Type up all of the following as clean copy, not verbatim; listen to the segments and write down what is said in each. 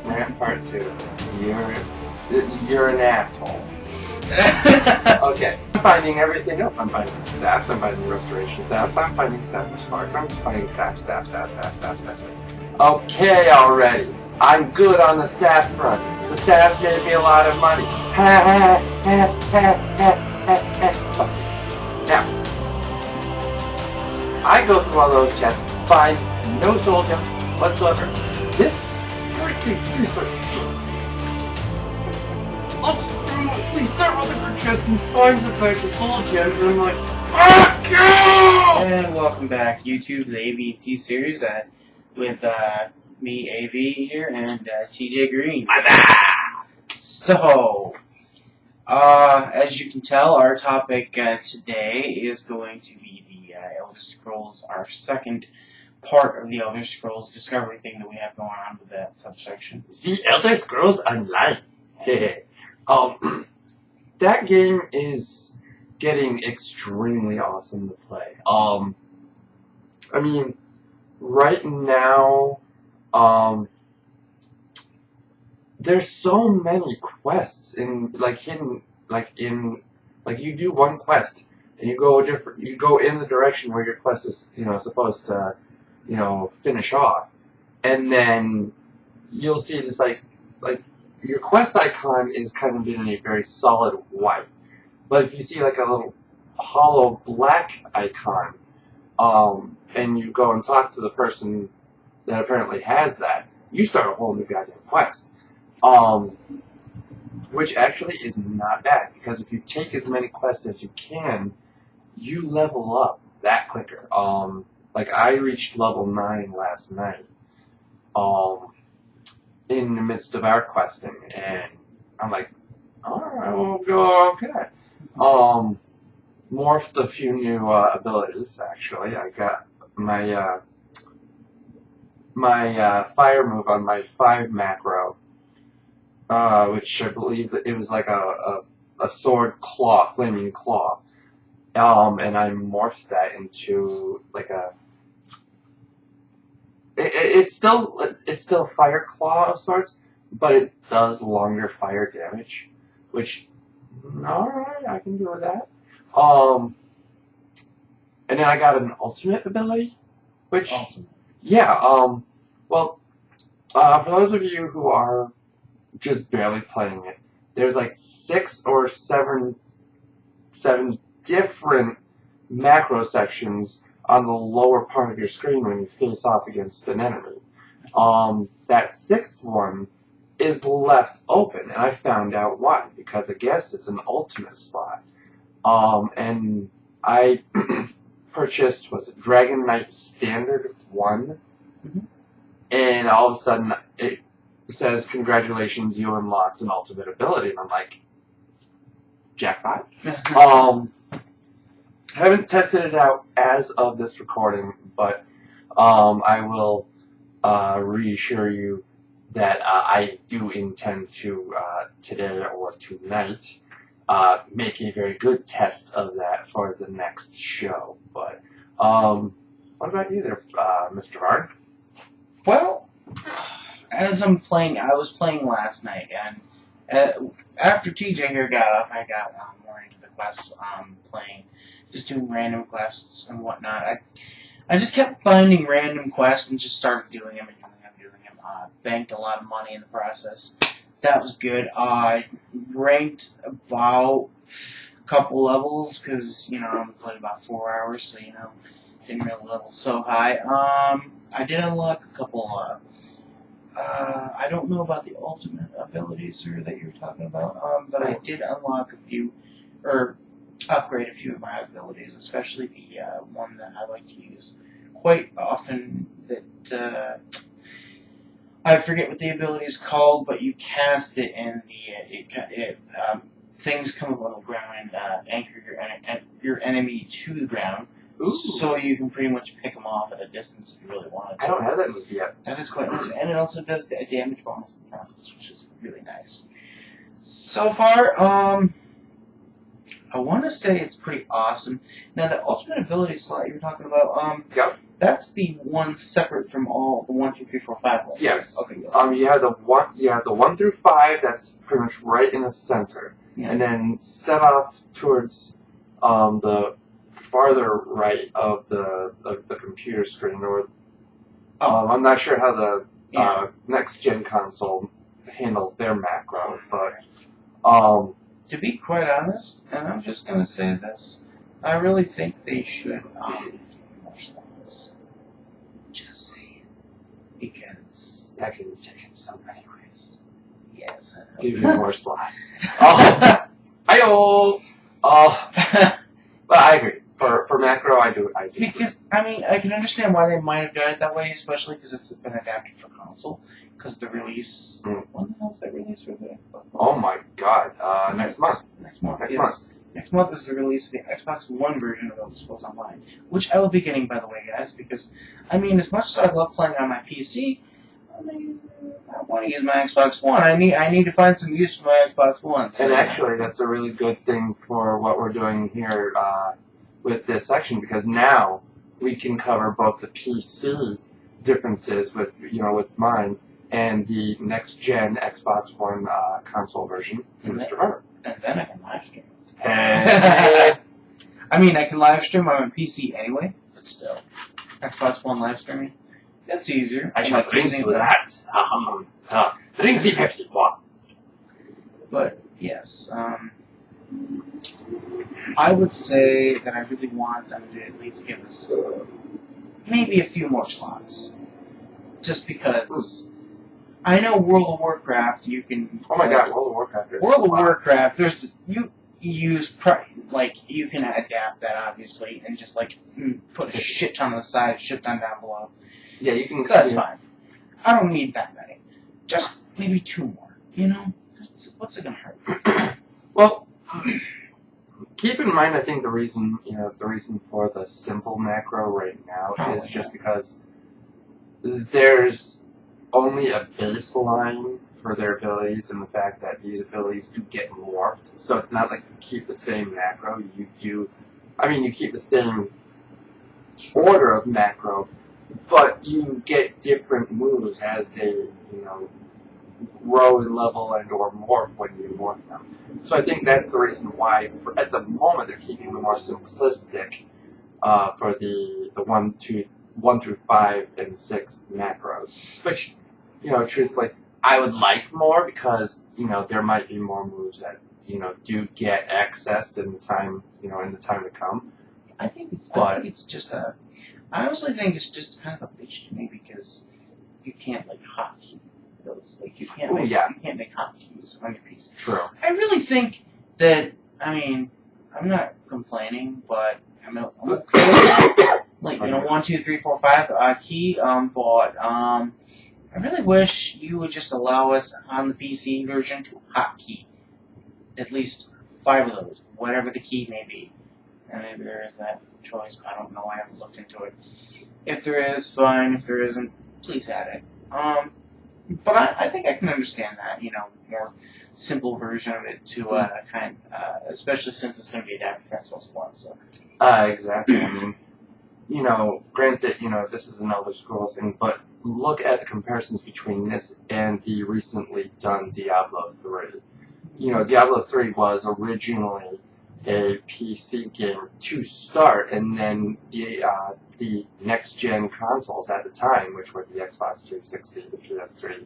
Rant part 2. You're an asshole. Okay. I'm finding everything else. I'm finding staffs, I'm finding restoration staffs, I'm finding staff for sparks, I'm just finding staff. Okay already. I'm good on the staff front. The staffs made me a lot of money. Now, I go through all those chests, find no soul gems whatsoever. This freaking research looks through several different chests and finds a bunch of soul gems, and I'm like, fuck you! And welcome back, YouTube, to the AV&T series with me, AV here, and TJ Green. So, as you can tell, our topic today is going to be the Elder Scrolls, our second part of the Elder Scrolls Discovery thing that we have going on with that subsection. The Elder Scrolls Online. That game is getting extremely awesome to play. I mean, right now, there's so many quests in hidden, you do one quest and you go in the direction where your quest is supposed to finish off, and then you'll see this like your quest icon is kind of in a very solid white, but if you see like a little hollow black icon, and you go and talk to the person that apparently has that, you start a whole new goddamn quest. Which actually is not bad, because if you take as many quests as you can, you level up that quicker. Like I reached level 9 last night, in the midst of our questing, and I'm like, alright, we'll go okay. Morphed a few new abilities, actually. I got my fire move on my 5 macro, which I believe it was like a sword claw, flaming claw. And I morphed that into like a... It's still fire claw of sorts, but it does longer fire damage, which, alright, I can deal with that. And then I got an ultimate ability, which, yeah, well, for those of you who are just barely playing it, there's like 6 or 7 different macro sections on the lower part of your screen when you face off against an enemy. That 6th one is left open, and I found out why, because I guess it's an ultimate slot. And I purchased, was it Dragon Knight Standard 1? Mm-hmm. And all of a sudden it says, congratulations, you unlocked an ultimate ability, and I'm like, jackpot. Haven't tested it out as of this recording, but I will reassure you that I do intend to, today or tonight, make a very good test of that for the next show. But what about you there, Mr. Varn? Well, as I was playing last night, and after TJ here got off, I got more into the quests, playing, just doing random quests and whatnot. I just kept finding random quests and just started doing them. Banked a lot of money in the process. That was good. I ranked about a couple levels, because, I played about 4 hours, so, didn't really level so high. I did unlock a couple, I don't know about the ultimate abilities that you're talking about, but I did unlock a few, or upgrade a few of my abilities, especially the one that I like to use quite often, that I forget what the ability is called, but you cast it and things come up on the ground and anchor your enemy to the ground. Ooh. So you can pretty much pick them off at a distance if you really wanted to. I don't have that move yet. That is quite nice, and it also does a damage bonus in the process, which is really nice. So far, I want to say it's pretty awesome. Now, the ultimate ability slot you were talking about, Yep. That's the one separate from all the 1, 2, 3, 4, 5 levels. Yes. Okay. Yes. You have the 1 through 5. That's pretty much right in the center, Yeah. and then set off towards the farther right of the computer screen. Or I'm not sure how the next gen console handles their macro, but to be quite honest, and I'm just gonna say this, I really think they should more slots. Just saying, because that can take it so many ways. yes, Give you more slots. Hi-oh! But I agree. For macro, I do. Because, I mean, I can understand why they might have done it that way, especially because it's been adapted for console. Because the release... When the hell's that release for the... Oh my god. Next month. Next month. Next month is the release of the Xbox One version of Elder Scrolls Online. Which I will be getting, by the way, guys, because, I mean, as much as I love playing on my PC, I mean, I want to use my Xbox One. I need to find some use for my Xbox One. So. And actually, that's a really good thing for what we're doing here with this section, because now we can cover both the PC differences with mine and the next gen Xbox One console version from Mr. Herbert. And then I can live stream. Hey. I mean, I can live stream on my PC anyway, but still, Xbox One live streaming. That's easier. I shall drink to that. Drink the Pepsi One. But yes, I would say that I really want them to at least give us maybe a few more slots, just because I know World of Warcraft you can. Oh my God, World of Warcraft. World of Warcraft, there's you can adapt that obviously and just put a shit ton on the side, shit ton down below. Yeah, you can. That's fine. I don't need that many. Just maybe 2 more. What's it gonna hurt? Well, keep in mind, I think the reason for the simple macro right now is just because there's only a baseline for their abilities, and the fact that these abilities do get morphed. So it's not like you keep the same macro. You keep the same order of macro, but you get different moves as they, grow in level and or morph when you morph them. So I think that's the reason why, at the moment, they're keeping them more simplistic for the 1 through 5 and 6 macros. Which, truthfully, I would like more because there might be more moves that do get accessed in the time to come. I honestly think it's just kind of a bitch to me because you can't hotkey those. You can't make hotkeys on your PC. True. I really think that I'm not complaining, but I'm okay with 1, 2, 3, 4, 5 key. But I really wish you would just allow us on the PC version to hotkey at least 5 of those, whatever the key may be. And maybe there is that choice. I don't know. I haven't looked into it. If there is, fine. If there isn't, please add it. But I think I can understand that. More simple version of it to especially since it's going to be adapted for Xbox One. So. Exactly. Granted, this is an Elder Scrolls thing, but look at the comparisons between this and the recently done Diablo 3. Diablo 3 was originally a PC game to start, and then the next-gen consoles at the time, which were the Xbox 360, the PS3,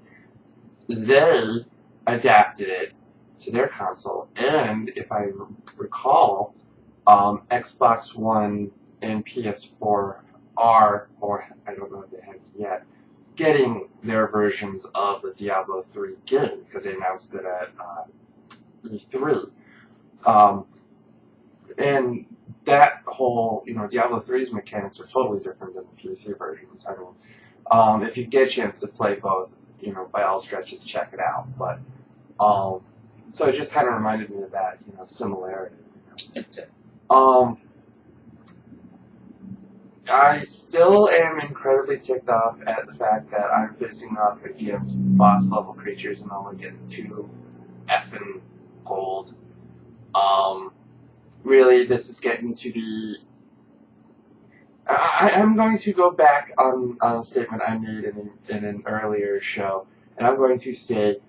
they adapted it to their console, and if I recall, Xbox One and PS4 are, or I don't know if they have yet, getting their versions of the Diablo 3 game, because they announced it at E3. And that whole, Diablo 3's mechanics are totally different than the PC versions. If you get a chance to play both, by all stretches, check it out. But, so it just kind of reminded me of that, similarity. I still am incredibly ticked off at the fact that I'm facing off against boss level creatures and only getting 2 effing gold. Really, this is getting to be I'm going to go back on a statement I made in an earlier show, and I'm going to say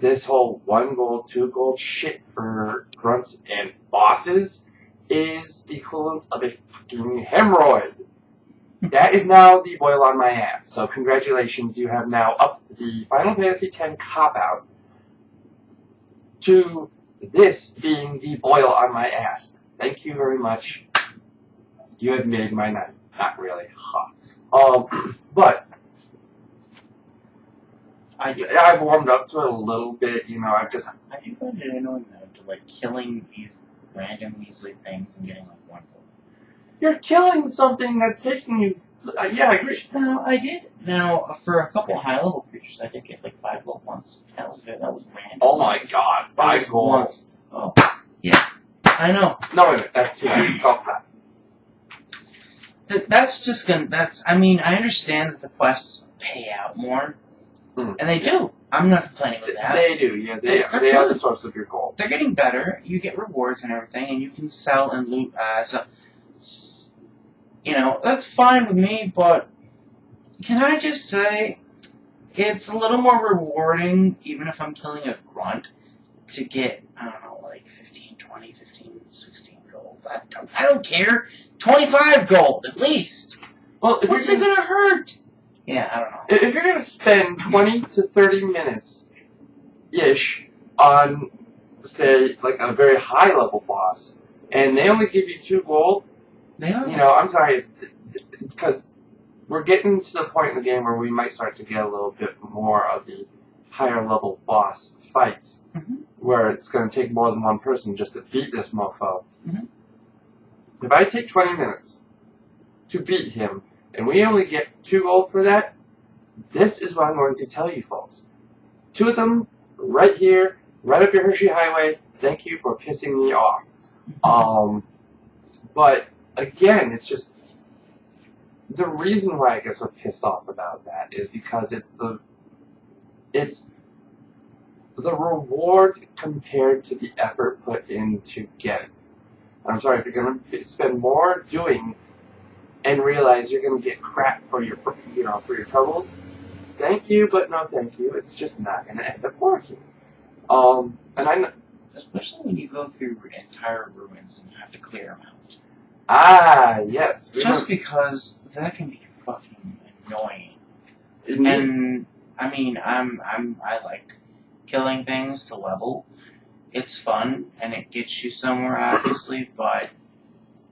this whole 1 gold, 2 gold shit for grunts and bosses is the equivalent of a fucking hemorrhoid. That is now the boil on my ass. So congratulations, you have now upped the Final Fantasy X cop-out to this being the boil on my ass. Thank you very much. You have made my night. Not really. But I've warmed up to it a little bit. You know, I do find it annoying though to like killing these random measly things and getting like 1 gold. You're killing something that's taking you. Yeah, I agree. No, I did. Now for a couple high level creatures, I did get like 5 gold once. That was good. That was random. Oh my god, 5 gold. Once. Oh, yeah. I know. No, wait a minute. That's too much. Golf clap. That's just gonna. I mean, I understand that the quests pay out more, and they do. I'm not complaining with that. They do, yeah. They are the source of your gold. They're getting better. You get rewards and everything, and you can sell and loot. You know, that's fine with me. But can I just say, it's a little more rewarding, even if I'm killing a grunt, to get, I don't know, like 15, 20, 15, 16 gold. I don't care. 25 gold, at least. Well, if What's it gonna hurt? Yeah, I don't know. If you're gonna spend 20 to 30 minutes-ish on, say, like a very high-level boss, and they only give you 2 gold, They are. you know, I'm sorry, because we're getting to the point in the game where we might start to get a little bit more of the higher-level boss fights, where it's gonna take more than one person just to beat this mofo. If I take 20 minutes to beat him, and we only get 2 gold for that, this is what I'm going to tell you folks. 2 of them, right here, right up your Hershey Highway. Thank you for pissing me off. But, again, it's just, the reason why I get so pissed off about that is because it's the reward compared to the effort put in to get it. I'm sorry, if you're going to spend more doing and realize you're going to get crap for your, for your troubles, thank you, but no thank you. It's just not going to end up working. And I know, especially when you go through entire ruins and have to clear them out. Ah, yes. Just because that can be fucking annoying. And I mean, I like killing things to level. It's fun and it gets you somewhere, obviously. But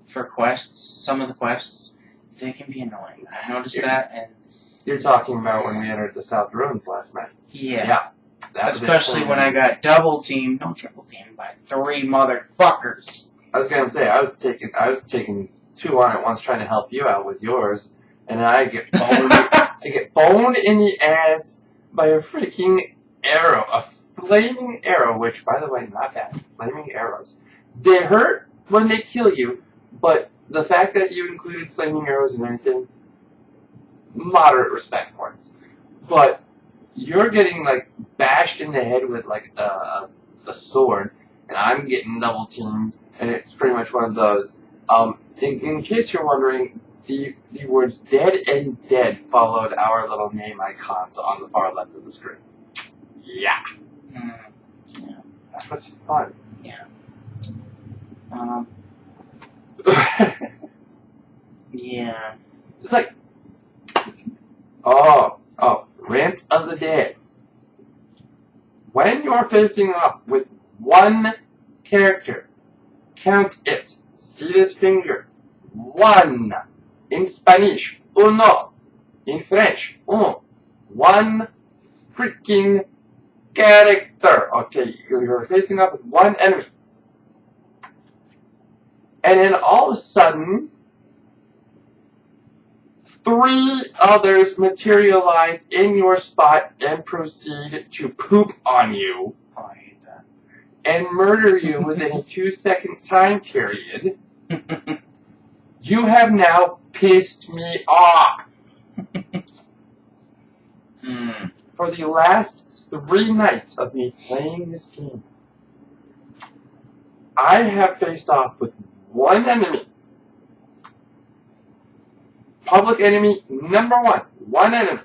for quests, some of the quests, they can be annoying. I noticed that. And you're talking about when we entered the South Ruins last night. Yeah. Especially when I got double teamed, no triple teamed by 3 motherfuckers. I was gonna say I was taking 2 on at once trying to help you out with yours, and I get boned in the ass by a freaking arrow, a flaming arrow. Which, by the way, not bad. Flaming arrows. They hurt when they kill you, but the fact that you included flaming arrows in anything, moderate respect points. But you're getting like bashed in the head with like a sword, and I'm getting double teamed, and it's pretty much one of those. In case you're wondering, the words "dead" and "dead" followed our little name icons on the far left of the screen. Yeah. Yeah. That was fun. Yeah. Yeah. It's like, rant of the day. When you're facing up with one character, count it. See this finger. 1. In Spanish, uno. In French, un. 1 freaking character. Okay, you're facing up with 1 enemy. And then all of a sudden, 3 others materialize in your spot and proceed to poop on you. Oh, I hate that. And murder you within a 2-second time period. You have now pissed me off. For the last 3 nights of me playing this game, I have faced off with 1 enemy Public enemy number one enemy.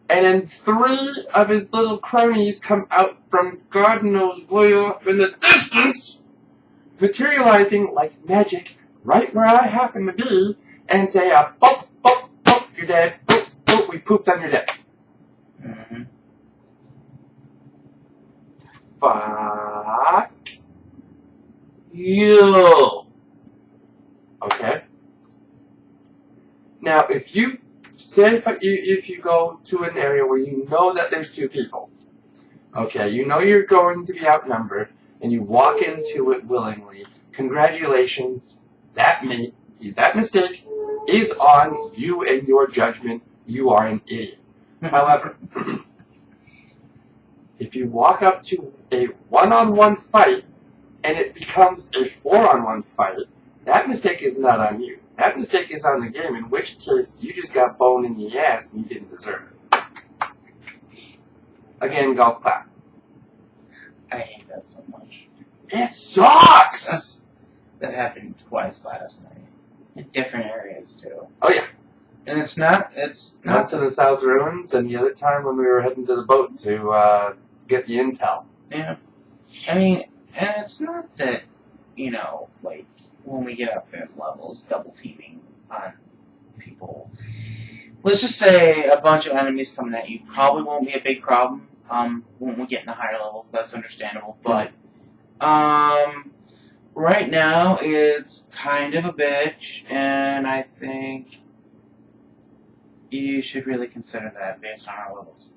And then 3 of his little cronies come out from God knows way off in the distance, materializing like magic right where I happen to be, and say, boop, boop, boop, you're dead, boop, boop, we pooped on your dead. Mm-hmm. Fuck you. Okay? Now, if you go to an area where you know that there's 2 people, okay, you know you're going to be outnumbered, and you walk into it willingly, congratulations, that mistake is on you and your judgment. You are an idiot. However, if you walk up to a one-on-one fight, and it becomes a 4-on-1 fight, that mistake is not on you. That mistake is on the game, in which case you just got boned in the ass and you didn't deserve it. Again, golf clap. I hate that so much. It sucks! That happened twice last night. In different areas, too. Oh, yeah. And it's not Once in the South Ruins, and the other time when we were heading to the boat to get the intel. Yeah. I mean, and it's not that, like, when we get up in levels, double teaming on people. Let's just say a bunch of enemies coming at you probably won't be a big problem when we get in the higher levels. That's understandable. But right now it's kind of a bitch, and I think you should really consider that based on our levels.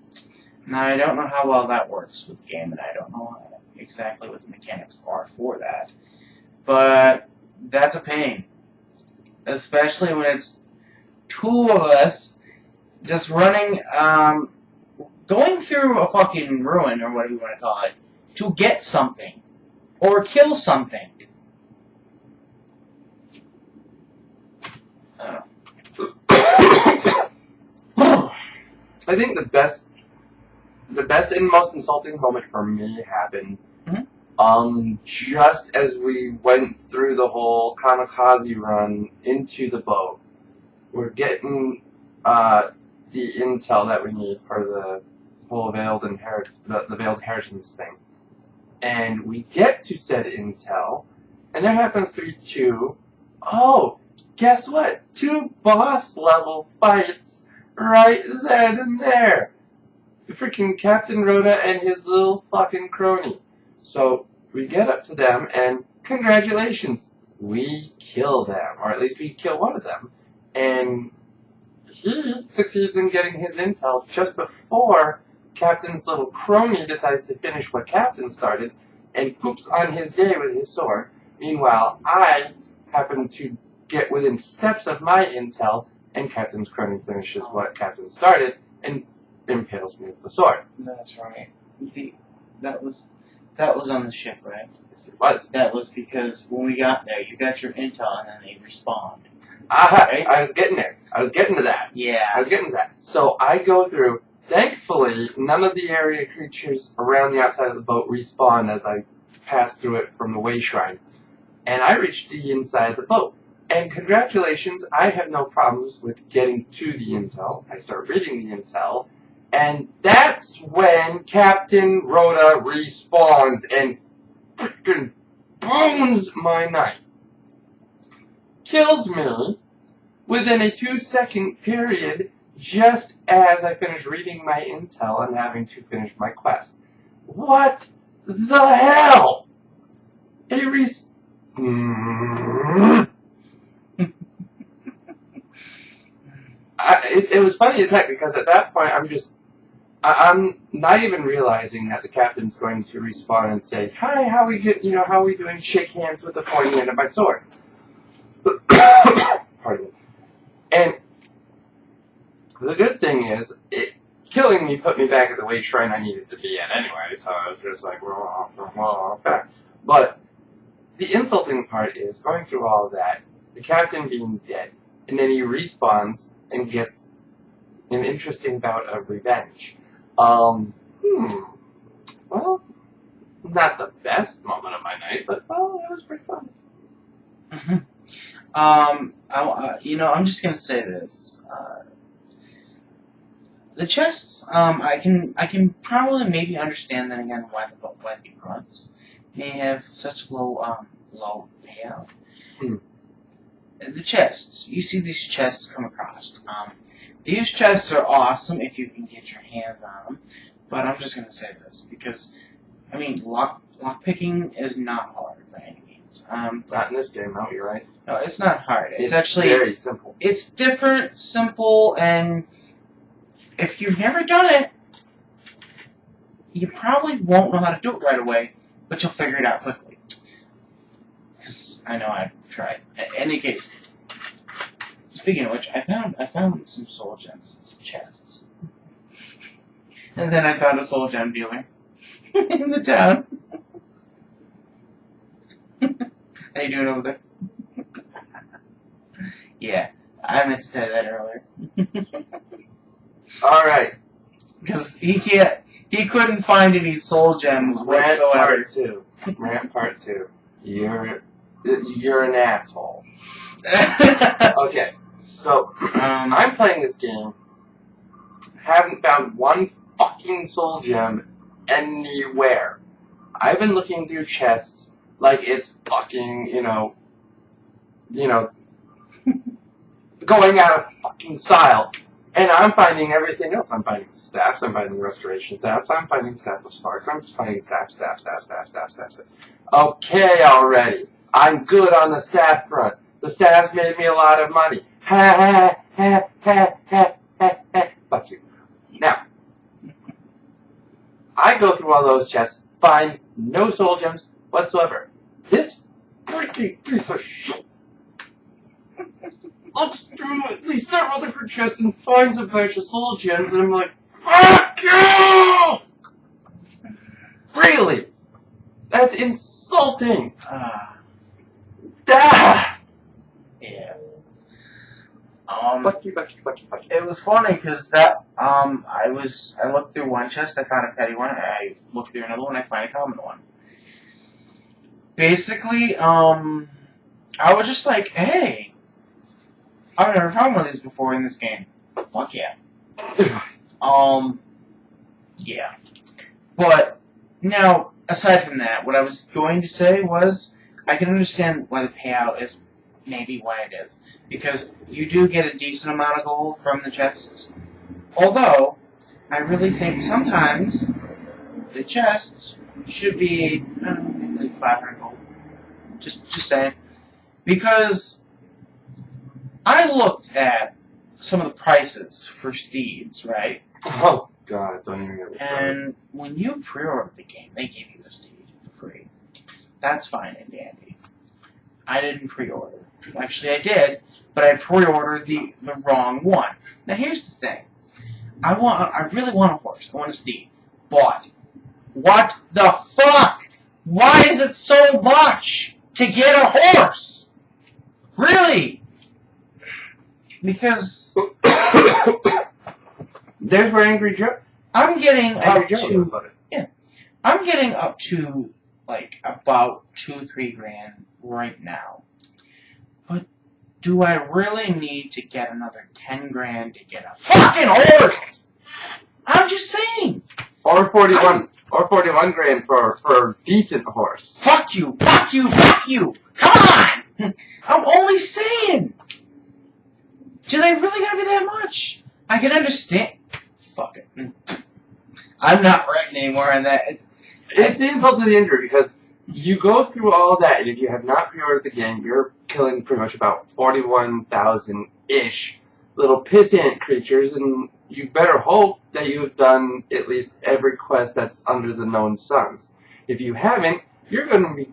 Now, I don't know how well that works with the game, and I don't know exactly what the mechanics are for that. But that's a pain. Especially when it's 2 of us just running, going through a fucking ruin, or whatever you want to call it, to get something. Or kill something. I think the best and most insulting moment for me happened just as we went through the whole kamikaze run into the boat. We're getting the intel that we need for the whole veiled inheritance thing. And we get to said intel, and there happens to be 2. Oh, guess what? 2 boss level fights right then and there. Freaking Captain Rhoda and his little fucking crony. So we get up to them, and congratulations, we kill them, or at least we kill one of them. And he succeeds in getting his intel just before Captain's little crony decides to finish what Captain started and poops on his day with his sword. Meanwhile, I happen to get within steps of my intel, and Captain's crony finishes what Captain started and impales me with the sword. That's right. That was on the ship, right? Yes, it was. That was because when we got there, you got your intel and then they respawned. Right? I was getting there. I was getting to that. Yeah. I was getting to that. So I go through. Thankfully, none of the area creatures around the outside of the boat respawn as I pass through it from the way shrine. And I reach the inside of the boat. And congratulations, I have no problems with getting to the intel. I start reading the intel. And that's when Captain Rhoda respawns and freaking bones my knight. Kills me within a 2-second period just as I finish reading my intel and having to finish my quest. What the hell? It was funny as heck because at that point I'm not even realizing that the captain's going to respawn and say, "Hi, how are we doing?" Shake hands with the pointy end of my sword. Pardon me. And the good thing is, killing me put me back at the way shrine I needed to be at anyway, so I was just like, okay. But the insulting part is going through all of that, the captain being dead, and then he respawns and gets an interesting bout of revenge. Well, not the best moment of my night, but, well, it was pretty fun. I'm just gonna say this. The chests, I can probably maybe understand then again why the grunts may have such low payout. The chests, you see these chests come across. These chests are awesome if you can get your hands on them. But I'm just gonna say this because, I mean, lock picking is not hard by any means. Not in this game, no. You're right. No, it's not hard. It's actually very simple. It's different, simple, and if you've never done it, you probably won't know how to do it right away, but you'll figure it out quickly. Because I know I've tried. In any case, speaking of which, I found some soul gems and some chests. And then I found a soul gem dealer in the town. How you doing over there? Yeah, I meant to tell you that earlier. Alright. Because he couldn't find any soul gems Rant whatsoever. part 2. Rant part 2. You're an asshole. Okay, so I'm playing this game. Haven't found one fucking soul gem anywhere. I've been looking through chests like it's fucking, going out of fucking style. And I'm finding everything else. I'm finding staffs, I'm finding restoration staffs, I'm finding staff of sparks, I'm just finding staff. Okay already. I'm good on the staff front. The staffs made me a lot of money. Ha ha ha ha ha ha ha. Fuck you. Now, I go through all those chests, find no soul gems whatsoever. This freaking piece of shit looks through at least several different chests and finds a bunch of soul gems, and I'm like, fuck you! Really? That's insulting. Yes. Fuck you. It was funny because that I looked through one chest, I found a petty one. I looked through another one, I found a common one. Basically, I was just like, hey, I've never found one of these before in this game. Fuck yeah. Yeah. But now, aside from that, what I was going to say was I can understand why the payout is maybe why it is. Because you do get a decent amount of gold from the chests. Although, I really think sometimes the chests should be, I don't know, maybe like 500 gold. Just saying. Because I looked at some of the prices for steeds, right? Oh, God, don't even get me started. And when you pre-order the game, they give you the steed for free. That's fine and dandy. I didn't pre-order. Actually, I did, but I pre-ordered the wrong one. Now, here's the thing. I really want a horse. I want a steed. But, what the fuck? Why is it so much to get a horse? Really? Because there's where Angry Joe. I'm getting Angry Joe about it. Yeah, I'm getting up to like about 2-3 grand right now. But do I really need to get another 10 grand to get a fucking horse? I'm just saying. Or 41 grand for a decent horse. Fuck you! Come on! I'm only saying. Do they really gotta be that much? I can understand. Fuck it. I'm not writing anymore on that. It's the insult to the injury because you go through all that, and if you have not pre-ordered the game, you're killing pretty much about 41,000-ish little pissant creatures, and you better hope that you have done at least every quest that's under the known suns. If you haven't, you're gonna be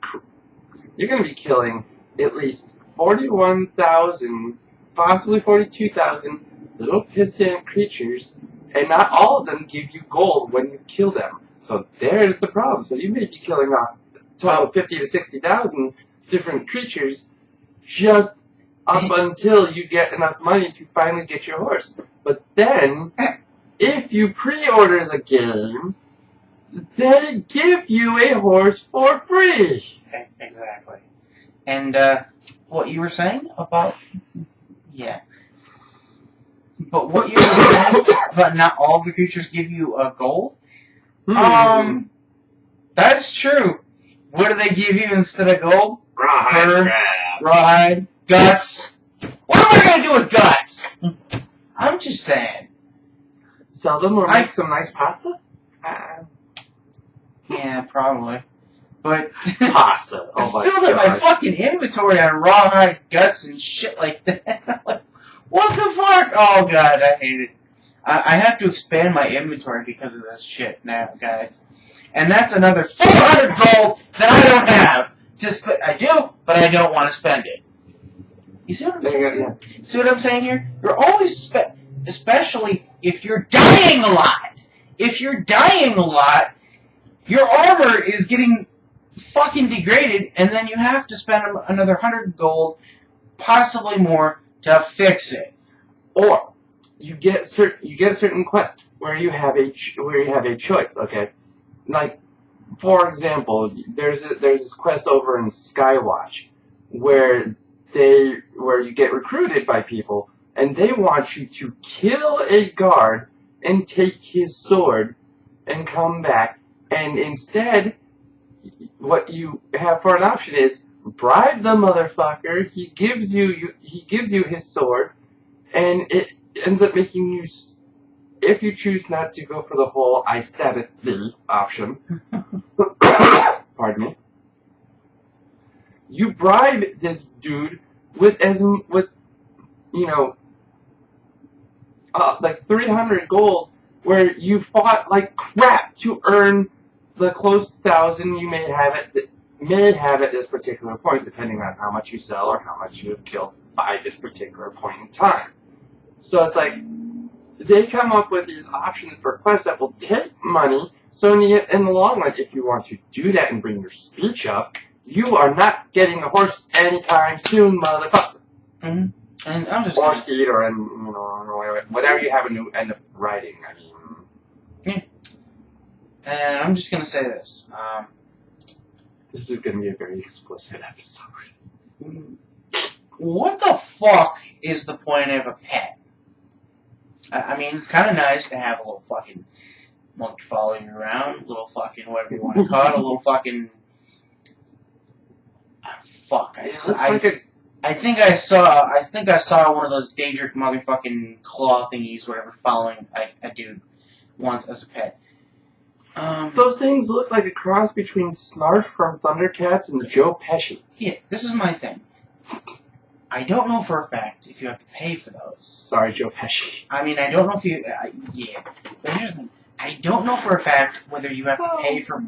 killing at least 41,000, possibly 42,000 little pissant creatures, and not all of them give you gold when you kill them. So there's the problem. So you may be killing off a total of 50 to 60,000 different creatures just up until you get enough money to finally get your horse. But then, if you pre-order the game, they give you a horse for free. Exactly. And, what you were saying about but what you were saying about not all the creatures give you a gold? That's true. What do they give you instead of gold? Rawhide Fur, scraps. rawhide, guts. What am I gonna do with guts? I'm just saying. Sell them or make some nice pasta? Yeah, probably. But Pasta. Oh my filled up my god. fucking inventory on rawhide, guts, and shit like that. Like, what the fuck? Oh god, I hate it. I have to expand my inventory because of this shit now, guys. And that's another 400 gold that I don't have. I do, but I don't want to spend it. You see what I'm saying? Yeah. See what I'm saying here? You're always especially if you're dying a lot. If you're dying a lot, your armor is getting fucking degraded, and then you have to spend another 100 gold, possibly more, to fix it. Or you get certain quests where you have a choice. Okay, like for example, there's this quest over in Skywatch where you get recruited by people and they want you to kill a guard and take his sword and come back, and instead what you have for an option is bribe the motherfucker. He gives you his sword, and it ends up making you, if you choose not to go for the whole I stab at thee option, pardon me, you bribe this dude with like 300 gold, where you fought like crap to earn the close to 1,000 you may have at this particular point, depending on how much you sell or how much you have killed by this particular point in time. So it's like they come up with these options for quests that will take money. So in the long run, if you want to do that and bring your speech up, you are not getting a horse anytime soon, motherfucker. Mm-hmm. And I'm just or steed, or whatever you happen to end up riding. I mean, yeah. And I'm just gonna say this. This is gonna be a very explicit episode. What the fuck is the point of a pet? I mean, it's kind of nice to have a little fucking monkey follow you around, a little fucking whatever you want to call it, a little fucking. Fuck. I think I saw one of those Daedric motherfucking claw thingies, whatever, following a dude once as a pet. Those things look like a cross between Snarf from Thundercats and Joe Pesci. Yeah, this is my thing. I don't know for a fact if you have to pay for those. Sorry, Joe Pesci. I mean, I don't know if you... yeah. But here's the thing. I don't know for a fact whether you have to pay for...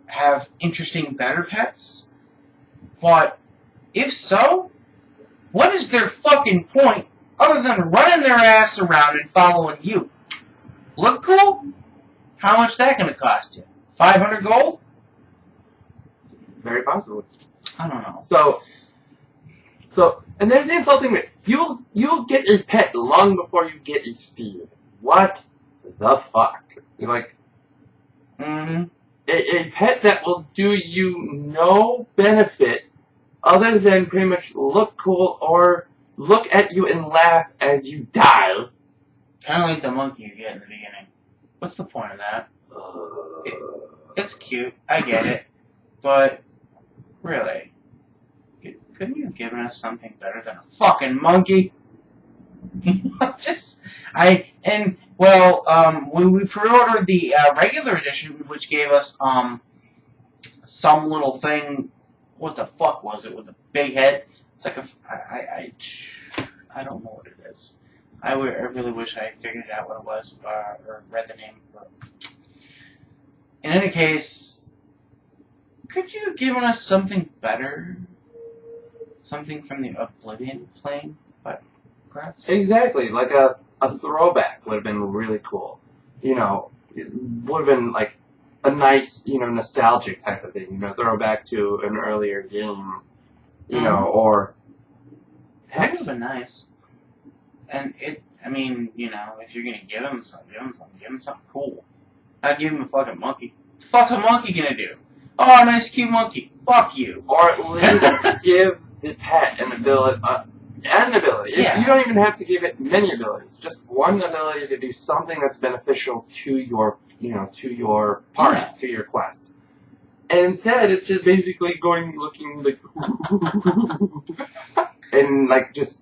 have interesting better pets. But, if so, what is their fucking point other than running their ass around and following you? Look cool? How much that gonna cost you? 500 gold? Very possibly. I don't know. So, and there's the insulting bit. You'll get a pet long before you get a steed. What the fuck? You're like, a pet that will do you no benefit other than pretty much look cool or look at you and laugh as you die. Kind of like the monkey you get in the beginning. What's the point of that? It's cute, I get it, but really, couldn't you have given us something better than a fucking monkey? We pre-ordered the regular edition, which gave us some little thing. What the fuck was it with a big head? It's like I don't know what it is. I really wish I figured out what it was or read the name. But in any case, could you have given us something better? Something from the Oblivion plane, but perhaps? Exactly, like a throwback would have been really cool. You know, it would have been like a nice, nostalgic type of thing. Throwback to an earlier game. Or that would have been nice. And if you're gonna give him something, give him something cool. Not give him a fucking monkey. What the fuck's a monkey gonna do? Oh, a nice cute monkey. Fuck you. Or at least give the pet an ability. Yeah. You don't even have to give it many abilities. Just one ability to do something that's beneficial to your, to your party, Yeah. to your quest. And instead, it's just basically going looking like, and like just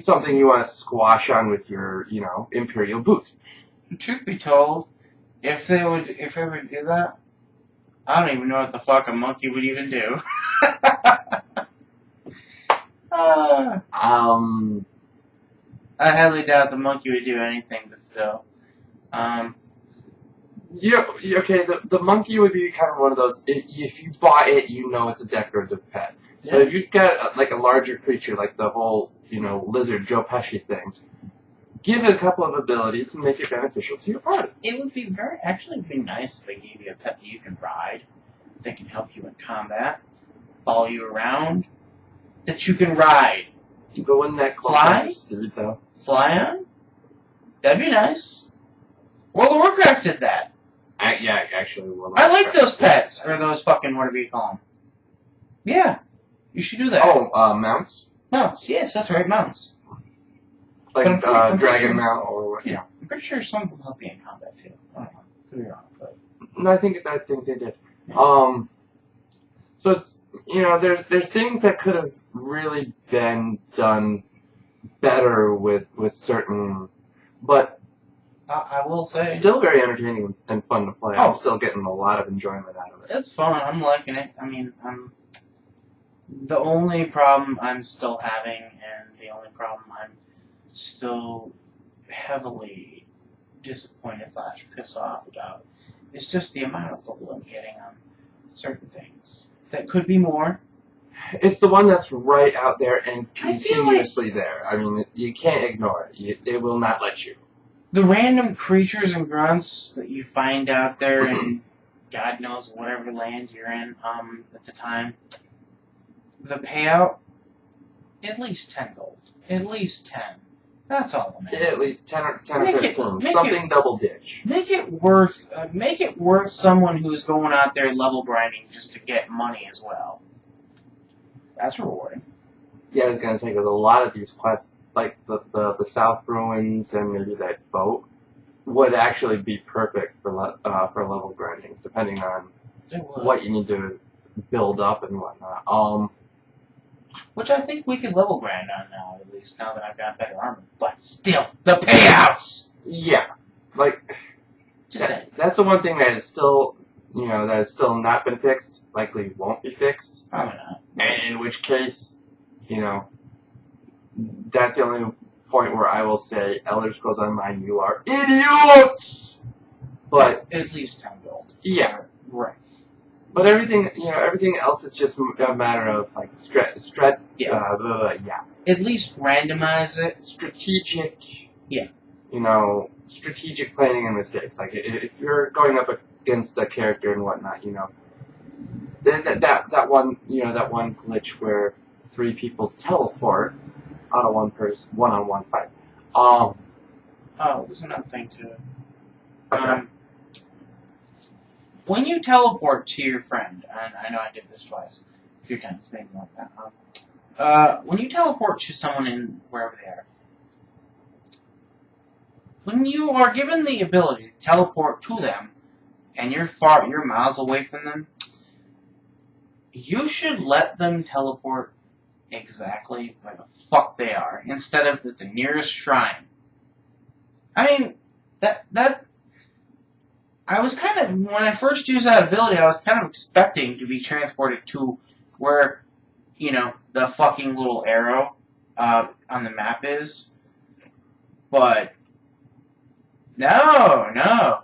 something you want to squash on with your, Imperial boot. Truth be told, if they would do that, I don't even know what the fuck a monkey would even do. I highly doubt the monkey would do anything, but still. Okay, the monkey would be kind of one of those, if you buy it, it's a decorative pet. Yeah. But if you've got like a larger creature, like the whole, lizard Joe Pesci thing, give it a couple of abilities and make it beneficial to your party. It would be nice if they gave you a pet that you can ride, that can help you in combat, follow you around, that you can ride. But wouldn't that Fly? Steed, though? Fly on? That'd be nice. World of Warcraft did that. Yeah, actually. I like those pets, or those fucking, whatever you call them. Yeah, you should do that. Oh, mounts? Mounts, yes, that's right, mounts. Like I'm dragon sure, mount or what? Yeah, I'm pretty sure some of them help you in combat too. I don't know, could be wrong, but no, I think they did. Yeah. So it's there's things that could have really been done better with certain, but I will say still very entertaining and fun to play. Oh. I'm still getting a lot of enjoyment out of it. it's fun. I'm liking it. I mean, the only problem I'm still having, and the only problem I'm still heavily disappointed / pissed off about, is just the amount of gold I'm getting on certain things. That could be more. It's the one that's right out there and I feel continuously there. I mean, you can't ignore it. It will not let you. The random creatures and grunts that you find out there in God knows whatever land you're in at the time, the payout, at least 10 gold. At least 10. That's all I'm asking. At least 10 or 15. Make Something double ditch. Make it worth someone who's going out there level grinding just to get money as well. That's rewarding. Yeah, I was gonna say, because a lot of these quests, like the South Ruins and maybe that boat, would actually be perfect for level grinding, depending on what you need to build up and whatnot. Which I think we can level grind on now, at least now that I've got better armor. But still, the payouts! Yeah, like Just saying. that's the one thing that is still, that has still not been fixed. Likely won't be fixed. Probably not. And in which case, that's the only point where I will say, Elder Scrolls Online, you are idiots! But at least 10 gold. yeah. Right. But everything else, it's just a matter of, like, Yeah. At least randomize it. Strategic. Yeah. Strategic planning and mistakes. Like, if you're going up against a character and whatnot, that one glitch where 3 people teleport on a one-on-one fight. Oh, there's another thing too. Okay. When you teleport to your friend, and I know I did this twice, a few times, maybe more than that. When you teleport to someone in wherever they are, when you are given the ability to teleport to them, and you're miles away from them, you should let them teleport exactly where the fuck they are, instead of the nearest shrine. I mean, that I was kind of, when I first used that ability, I was kind of expecting to be transported to where, the fucking little arrow on the map is. But, no.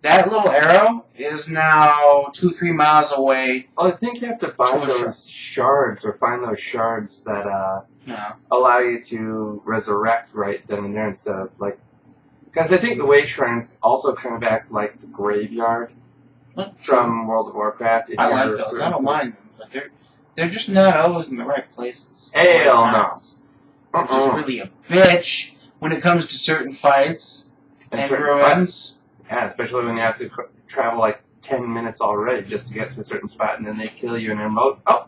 That little arrow is now 2-3 miles away. Well, I think you have to buy those shards, or find those shards that No. allow you to resurrect right then and there instead of, like... Because I think the Way Shrines also kind of act like the graveyard from World of Warcraft. I like those. I don't mind them, but they're just not always in the right places. Hell no. Which is really a bitch when it comes to certain fights and ruins. Yeah, especially when you have to travel like 10 minutes already just to get to a certain spot, and then they kill you in a remote. Oh,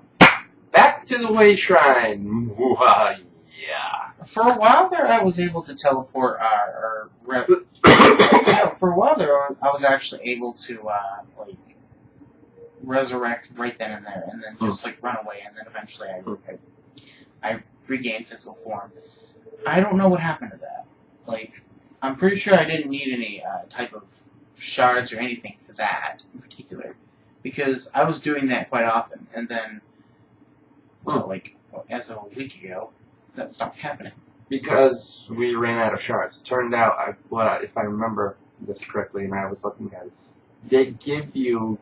back to the way shrine. Yeah. For a while there, I was able to teleport, for a while there, I was actually able to, like, resurrect right then and there, and then just, like, run away, and then eventually I regained physical form. I don't know what happened to that. Like, I'm pretty sure I didn't need any type of shards or anything for that in particular, because I was doing that quite often, and then, as of a week ago, that stopped happening. Because we ran out of shards. It turned out, if I remember this correctly, and I was looking at it, they give you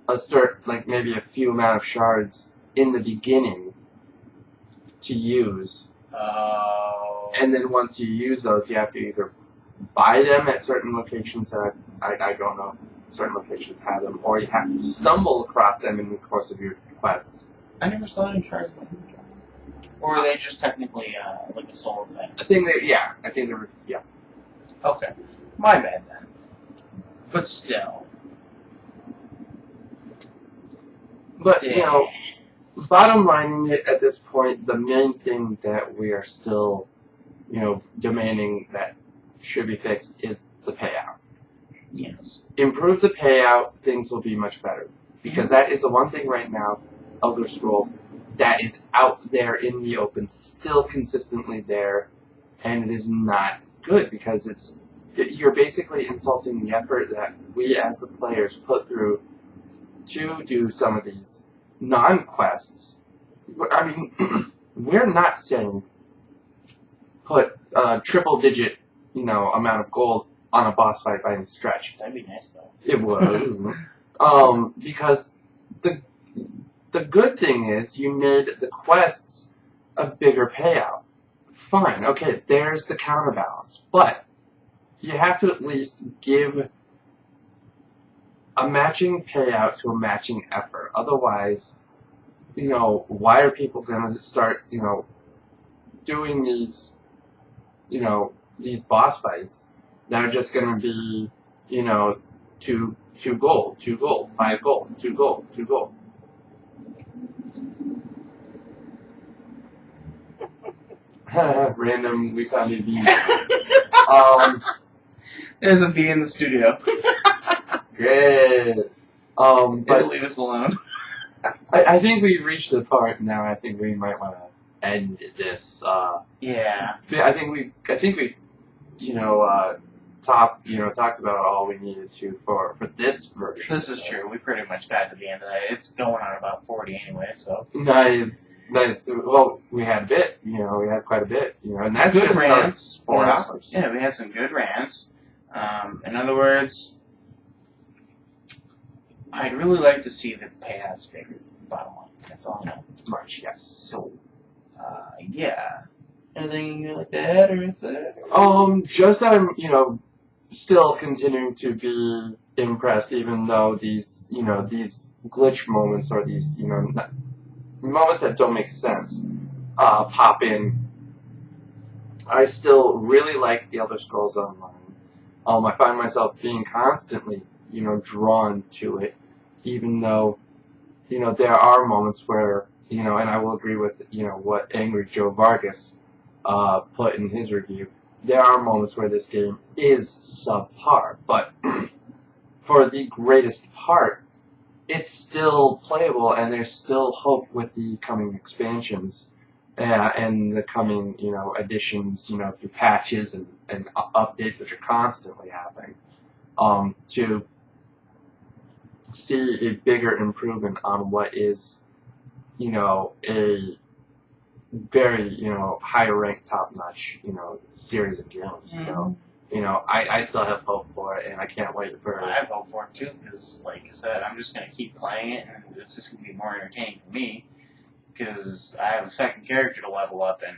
a like maybe a few amount of shards in the beginning to use. Oh. And then once you use those, you have to either buy them at certain locations that I don't know if certain locations have them, or you have to stumble across them in the course of your quest. I never saw any shards in my inventory. Or are they just technically like a soul thing? I think they were, yeah. Okay. My bad then. But still. But, you know, bottom line at this point, the main thing that we are still, you know, demanding that should be fixed is the payout. Yes. Improve the payout, things will be much better. Because that is the one thing right now, Elder Scrolls, that is out there in the open, still consistently there, and it is not good because you're basically insulting the effort that we as the players put through to do some of these non-quests. I mean, we're not saying put a triple-digit, you know, amount of gold on a boss fight by any stretch. That'd be nice though. It would, because the good thing is you made the quests a bigger payout. Fine, okay, there's the counterbalance, but you have to at least give a matching payout to a matching effort. Otherwise, you know, why are people going to start, you know, doing these, you know, these boss fights that are just going to be, you know, 2 gold, 2 gold, 5 gold, 2 gold, 2 gold. Random, we found a bee. There's a bee in the studio. Great. But leave us alone. I think we've reached the part now. I think we might want to end this. Yeah. I think we, you know, talked about all we needed to for this version. This is true. We pretty much got to the end of that. It's going on about 40 anyway, so. Nice. Well, we had a bit, you know, we had quite a bit, you know, and that's good just rants. 4 hours. Yeah, we had some good rants. In other words, I'd really like to see the payouts figured, bottom line. That's all I know. Much, yes. So, yeah. Anything you like to add or say? Just that I'm, you know, still continuing to be impressed, even though these, you know, these glitch moments or these, you know, moments that don't make sense pop in. I still really like the Elder Scrolls Online. I find myself being constantly, you know, drawn to it, even though, you know, there are moments where, you know, and I will agree with, you know, what Angry Joe Vargas put in his review. There are moments where this game is subpar, but for the greatest part, it's still playable, and there's still hope with the coming expansions and the coming, you know, additions, you know, through patches and updates, which are constantly happening, to see a bigger improvement on what is, you know, a very, you know, high-ranked, top-notch, you know, series of games. Mm-hmm. So, you know, I still have hope for it, and I can't wait for it. I have hope for it, too, because, like I said, I'm just going to keep playing it, and it's just going to be more entertaining for me, because I have a second character to level up, and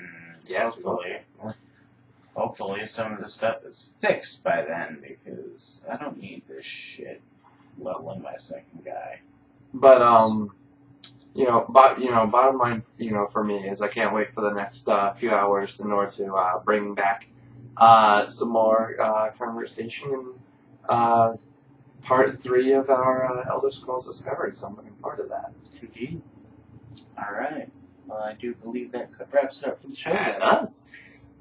hopefully some of the stuff is fixed by then, because I don't need this shit leveling my second guy. But, you know, bottom line, you know, for me is I can't wait for the next few hours in order to bring back some more conversation in part 3 of our Elder Scrolls Discovery. So I'm looking forward to that. Indeed. All right. Well, I do believe that wraps it up for the show That then. does.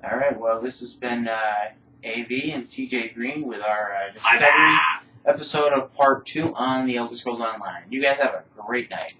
Alright, well, this has been AV and TJ Green with our Discovery episode of Part 2 on the Elder Scrolls Online. You guys have a great night.